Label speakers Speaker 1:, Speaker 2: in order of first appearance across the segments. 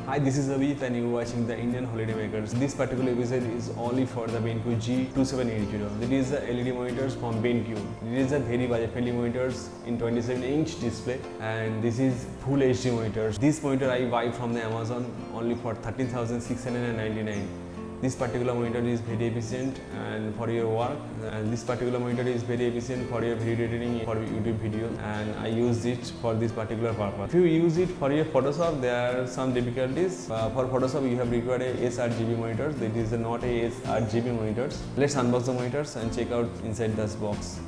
Speaker 1: Hi, this is Abhijit and you are watching the Indian Holiday Makers. This particular episode is only for the BENQ G2780. It is the LED monitors from BENQ. It is a very budget-friendly monitors in 27-inch display, and this is full HD monitors. This monitor I buy from the Amazon only for 13,699. This particular monitor is very efficient and for your work, and this particular monitor is very efficient for your video editing for YouTube video, and I use it for this particular purpose. If you use it for your Photoshop, there are some difficulties. For Photoshop you have required a sRGB monitors. It is not a sRGB monitors. Let's unbox the monitors and check out inside this box.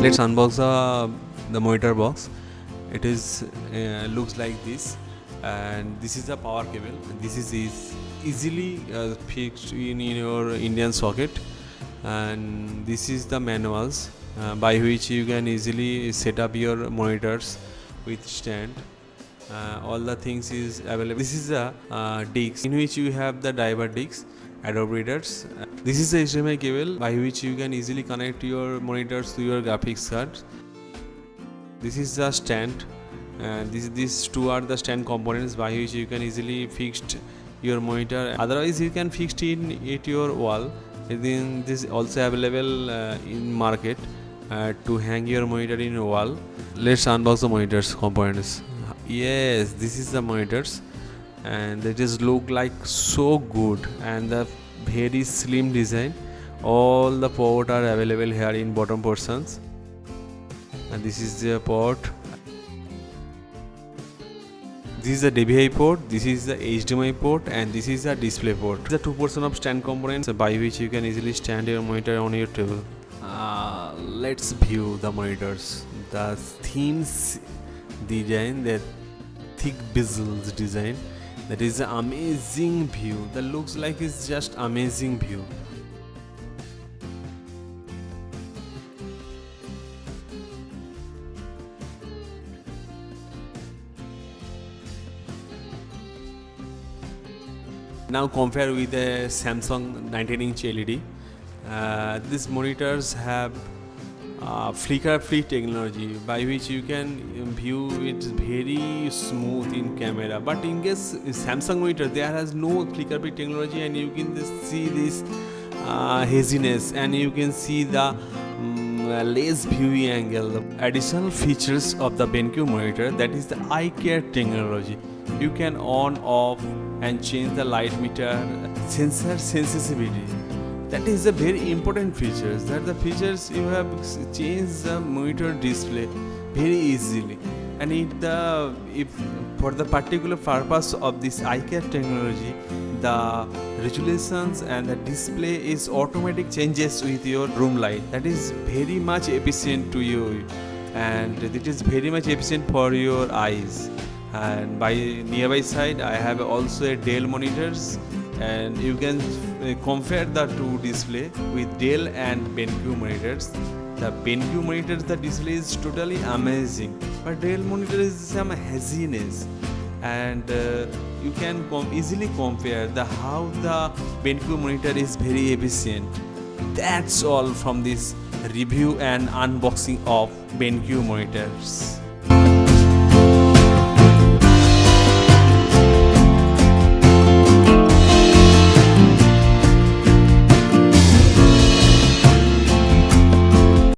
Speaker 1: Let's unbox the monitor box. It is looks like this, and this is the power cable. This is easily fixed in your Indian socket, and this is the manuals by which you can easily set up your monitors with stand. All the things is available. This is a disc in which you have the driver disc, Adobe readers. This is the HDMI cable by which you can easily connect your monitors to your graphics card. This is the stand, and these two are the stand components by which you can easily fix your monitor. Otherwise, you can fix it at your wall. Then this is also available in market to hang your monitor in your wall. Let's unbox the monitors components. Yes, this is the monitors, and it is look like so good, and the very slim design. All the port are available here in bottom portions, and this is the port. This is the DVI port, this is the HDMI port, and this is the display port. The two portion of stand components by which you can easily stand your monitor on your table. Let's view the monitors. The themes design, the thick bezels design, that is an amazing view. That looks like it's just amazing view. Now compare with the Samsung 19-inch LED. These monitors have flicker-free technology by which you can view it very smooth in camera. But in case Samsung monitor, there has no flicker-free technology, and you can just see this haziness, and you can see the less viewing angle. Additional features of the BENQ monitor, that is the eye care technology. You can on, off, and change the light meter, sensor sensitivity. That is a very important feature. That the features you have changed the monitor display very easily, and if for the particular purpose of this eye care technology, the resolutions and the display is automatic changes with your room light. That is very much efficient to you, and it is very much efficient for your eyes. And by nearby side, I have also a Dell monitors, and you can compare the two display with Dell and BENQ monitors. The BENQ monitors, the display is totally amazing, but Dell monitor is some haziness, and you can easily compare how the BENQ monitor is very efficient. That's all from this review and unboxing of BENQ monitors.